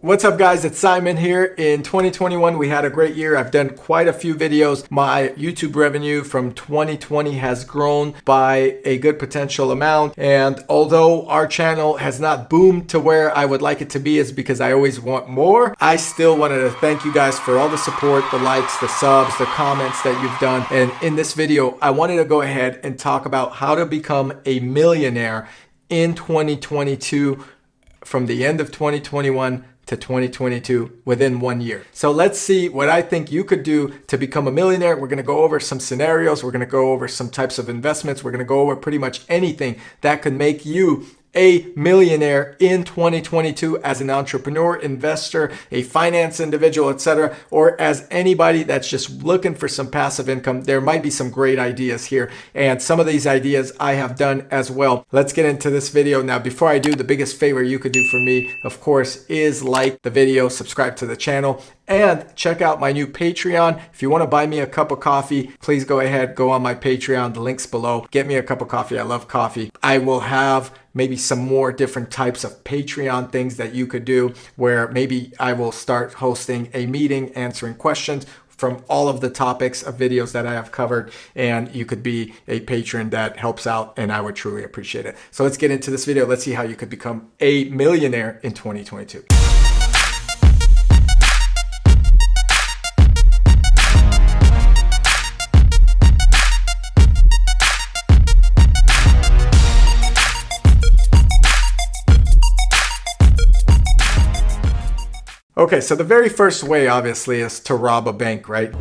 What's up guys, it's Simon here. In 2021 we had a great year. I've done quite a few videos. My YouTube revenue from 2020 has grown by a good potential amount, and although our channel has not boomed to where I would like it to be, is because I always want more, I still wanted to thank you guys for all the support, the likes, the subs, the comments that you've done. And in this video I wanted to go ahead and talk about how to become a millionaire in 2022 from the end of 2021 to 2022 within 1 year. So let's see what I think you could do to become a millionaire. We're going to go over some scenarios. We're going to go over some types of investments. We're going to go over pretty much anything that could make you a millionaire in 2022 as an entrepreneur, investor, a finance individual, etc., or as anybody that's just looking for some passive income. There might be some great ideas here, and some of these ideas I have done as well. Let's get into this video. Now, before I do, the biggest favor you could do for me, of course, is like the video, subscribe to the channel, and check out my new Patreon. If you want to buy me a cup of coffee, please go ahead, go on my Patreon, the link's below. Get me a cup of coffee. I love coffee. I will have maybe some more different types of Patreon things that you could do, where maybe I will start hosting a meeting, answering questions from all of the topics of videos that I have covered, and you could be a patron that helps out, and I would truly appreciate it. So let's get into this video. Let's see how you could become a millionaire in 2022. Okay, so the very first way, obviously, is to rob a bank, right?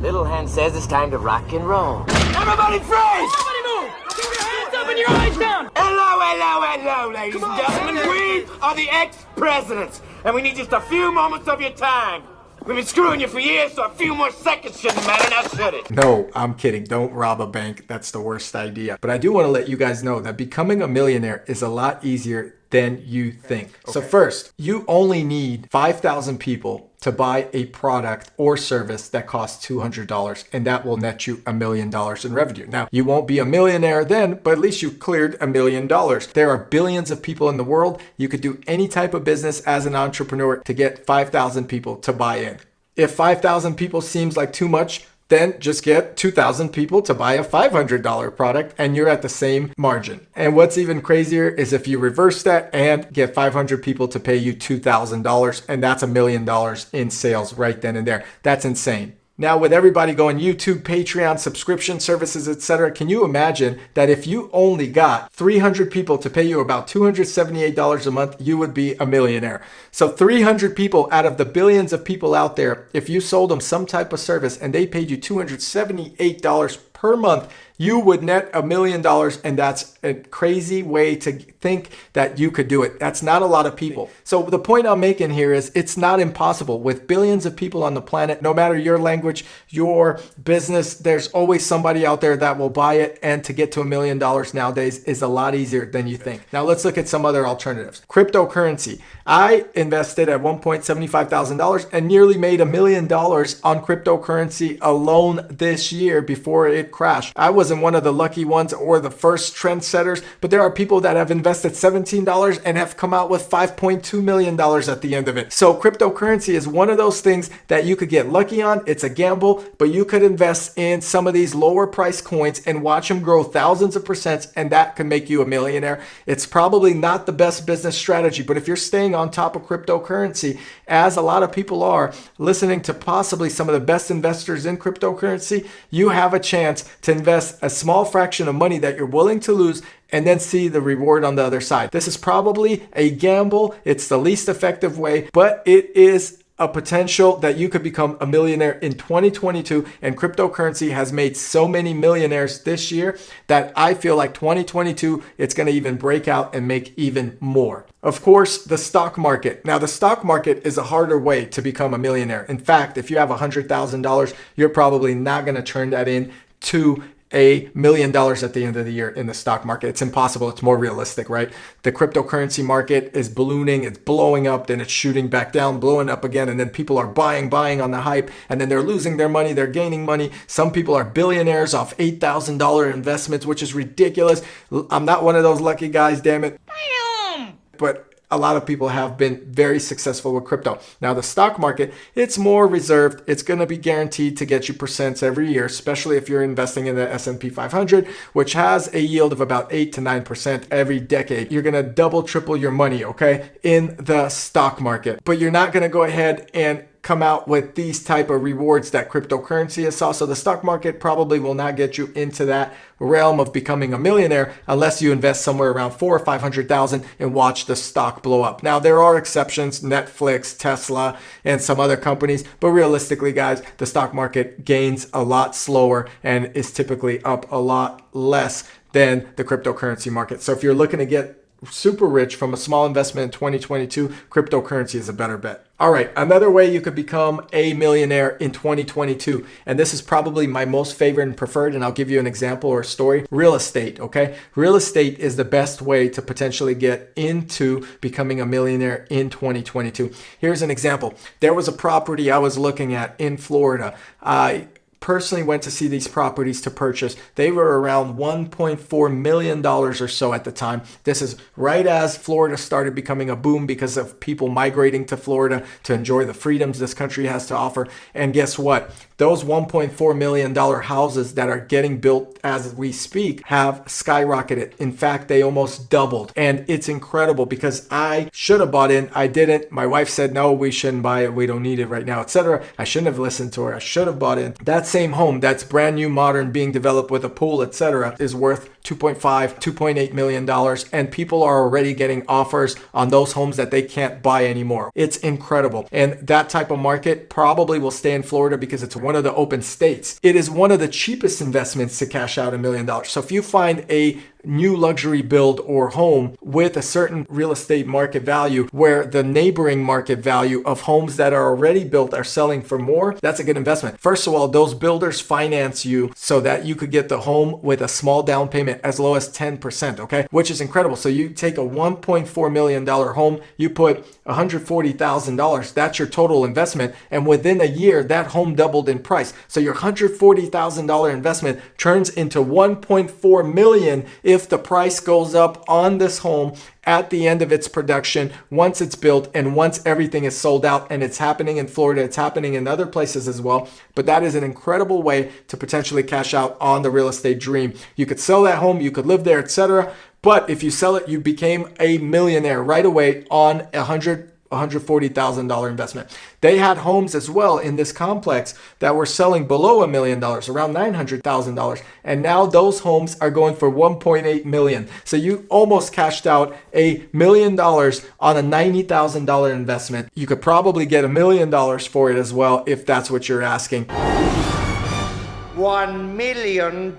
Little hand says it's time to rock and roll. Everybody freeze! Everybody move! Keep your hands up and your eyes down! Hello, ladies and gentlemen. We are the ex-presidents, and we need just a few moments of your time. We've been screwing you for years, so a few more seconds shouldn't matter, now should it? No, I'm kidding. Don't rob a bank. That's the worst idea. But I do want to let you guys know that becoming a millionaire is a lot easier than you think. Okay. So first, you only need 5,000 people to buy a product or service that costs $200, and that will net you $1 million in revenue. Now, you won't be a millionaire then, but at least you've cleared $1 million. There are billions of people in the world. You could do any type of business as an entrepreneur to get 5,000 people to buy in. If 5,000 people seems like too much, then just get 2,000 people to buy a $500 product and you're at the same margin. And what's even crazier is if you reverse that and get 500 people to pay you $2,000, and that's $1 million in sales right then and there. That's insane. Now, with everybody going YouTube, Patreon, subscription services, etc., can you imagine that if you only got 300 people to pay you about $278 a month, you would be a millionaire? So 300 people out of the billions of people out there, if you sold them some type of service and they paid you $278 per month, you would net $1 million, and that's a crazy way to think that you could do it. That's not a lot of people. So the point I'm making here is it's not impossible. With billions of people on the planet, no matter your language, your business, there's always somebody out there that will buy it, and to get to $1 million nowadays is a lot easier than you think. Now let's look at some other alternatives. Cryptocurrency. I invested at $1,075,000 and nearly made $1 million on cryptocurrency alone this year before it crashed. I wasn't one of the lucky ones or the first trendsetters, but there are people that have invested $17 and have come out with $5.2 million at the end of it. So cryptocurrency is one of those things that you could get lucky on. It's a gamble, but you could invest in some of these lower price coins and watch them grow thousands of percents, and that can make you a millionaire. It's probably not the best business strategy, but if you're staying on top of cryptocurrency, as a lot of people are, listening to possibly some of the best investors in cryptocurrency, you have a chance to invest a small fraction of money that you're willing to lose and then see the reward on the other side. This is probably a gamble. It's the least effective way, but it is a potential that you could become a millionaire in 2022, and cryptocurrency has made so many millionaires this year that I feel like 2022, it's going to even break out and make even more. Of course, the stock market. Now, the stock market is a harder way to become a millionaire. In fact, if you have $100,000, you're probably not going to turn that in to $1 million at the end of the year in the stock market. It's impossible. It's more realistic, right? The cryptocurrency market is ballooning, it's blowing up, then it's shooting back down, blowing up again, and then people are buying on the hype, and then they're losing their money, they're gaining money. Some people are billionaires off $8,000 investments, which is ridiculous. I'm not one of those lucky guys, damn it. Damn! But a lot of people have been very successful with crypto. Now, the stock market, it's more reserved. It's going to be guaranteed to get you percents every year, especially if you're investing in the S&P 500, which has a yield of about 8 to 9% every decade. You're going to double, triple your money, okay, in the stock market. But you're not going to go ahead and come out with these type of rewards that cryptocurrency has saw. So the stock market probably will not get you into that realm of becoming a millionaire unless you invest somewhere around 400,000 or 500,000 and watch the stock blow up. Now, there are exceptions, Netflix, Tesla, and some other companies, but realistically, guys, the stock market gains a lot slower and is typically up a lot less than the cryptocurrency market. So if you're looking to get super rich from a small investment in 2022, cryptocurrency is a better bet. All right, another way you could become a millionaire in 2022, and this is probably my most favorite and preferred, and I'll give you an example or a story. Real estate, okay? Real estate is the best way to potentially get into becoming a millionaire in 2022. Here's an example. There was a property I was looking at in Florida. I personally went to see these properties to purchase. They were around $1.4 million or so at the time. This is right as Florida started becoming a boom because of people migrating to Florida to enjoy the freedoms this country has to offer. And guess what? Those $1.4 million houses that are getting built as we speak have skyrocketed. In fact, they almost doubled. And it's incredible because I should have bought in. I didn't. My wife said, no, we shouldn't buy it. We don't need it right now, etc. I shouldn't have listened to her. I should have bought in. That same home that's brand new, modern, being developed with a pool, etc. is worth $2.8 million. And people are already getting offers on those homes that they can't buy anymore. It's incredible. And that type of market probably will stay in Florida because it's one of the open states. It is one of the cheapest investments to cash out $1 million. So if you find a new luxury build or home with a certain real estate market value where the neighboring market value of homes that are already built are selling for more, that's a good investment. First of all, those builders finance you so that you could get the home with a small down payment as low as 10%, okay? Which is incredible. So you take a $1.4 million home, you put $140,000, that's your total investment. And within a year, that home doubled in price. So your $140,000 investment turns into $1.4 million if the price goes up on this home at the end of its production, once it's built and once everything is sold out. And it's happening in Florida, it's happening in other places as well. But that is an incredible way to potentially cash out on the real estate dream. You could sell that home, you could live there, etc. But if you sell it, you became a millionaire right away on $140,000 investment. They had homes as well in this complex that were selling below $1 million, around $900,000. And now those homes are going for $1.8 million. So you almost cashed out $1 million on a $90,000 investment. You could probably get $1 million for it as well if that's what you're asking. $1 million.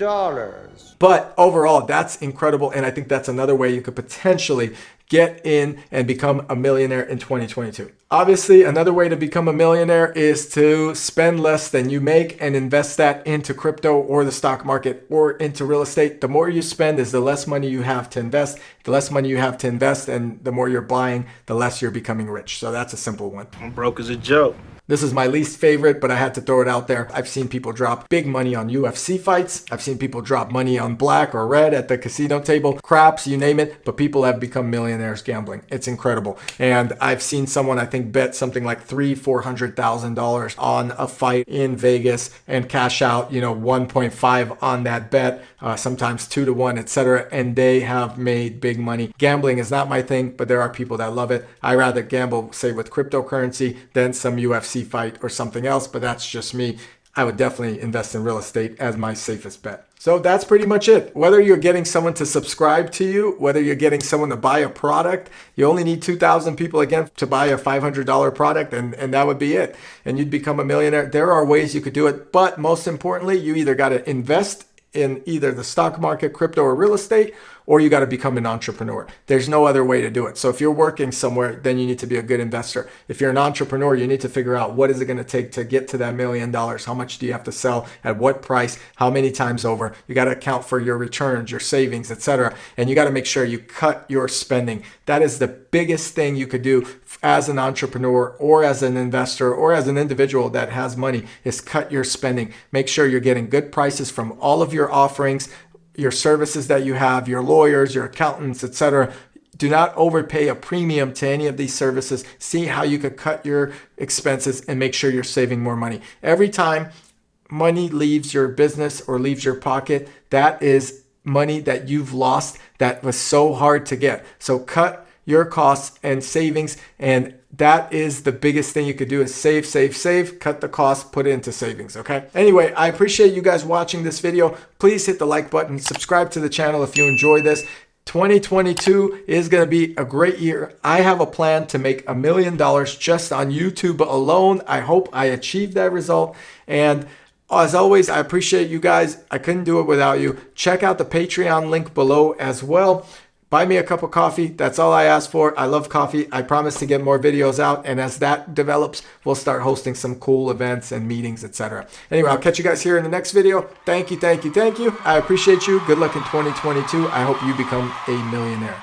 But overall, that's incredible. And I think that's another way you could potentially get in and become a millionaire in 2022. Obviously, another way to become a millionaire is to spend less than you make and invest that into crypto or the stock market or into real estate. The more you spend is the less money you have to invest. The less money you have to invest and the more you're buying, the less you're becoming rich. So that's a simple one. I'm broke as a joke. This is my least favorite, but I had to throw it out there. I've seen people drop big money on UFC fights. I've seen people drop money on black or red at the casino table, craps, you name it, but people have become millionaires gambling. It's incredible. And I've seen someone, I think, bet something like $300,000-$400,000 on a fight in Vegas and cash out, 1.5 on that bet, sometimes 2 to 1, etc. And they have made big money. Gambling is not my thing, but there are people that love it. I rather gamble, say, with cryptocurrency than some UFC fight or something else, but that's just me. I would definitely invest in real estate as my safest bet. So that's pretty much it. Whether you're getting someone to subscribe to you, whether you're getting someone to buy a product, you only need 2,000 people again to buy a $500 product and that would be it. And you'd become a millionaire. There are ways you could do it, but most importantly, you either got to invest in either the stock market, crypto, or real estate, or you got to become an entrepreneur. There's no other way to do it. So if you're working somewhere, then you need to be a good investor. If you're an entrepreneur, you need to figure out what is it going to take to get to that $1 million? How much do you have to sell? At what price? How many times over? You got to account for your returns, your savings, etc. And you got to make sure you cut your spending. That is the biggest thing you could do as an entrepreneur or as an investor or as an individual that has money is cut your spending. Make sure you're getting good prices from all of your offerings, your services that you have, your lawyers, your accountants, etc. Do not overpay a premium to any of these services. See how you could cut your expenses and make sure you're saving more money. Every time money leaves your business or leaves your pocket, that is money that you've lost that was so hard to get. So cut your costs and savings, and that is the biggest thing you could do is save, cut the cost, put it into savings, okay? Anyway, I appreciate you guys watching this video. Please hit the like button, subscribe to the channel if you enjoy this. 2022 is going to be a great year. I have a plan to make $1 million just on YouTube alone. I hope I achieve that result. And as always, I appreciate you guys. I couldn't do it without you. Check out the Patreon link below as well. Buy me a cup of coffee. That's all I ask for. I love coffee. I promise to get more videos out. And as that develops, we'll start hosting some cool events and meetings, etc. Anyway, I'll catch you guys here in the next video. Thank you. I appreciate you. Good luck in 2022. I hope you become a millionaire.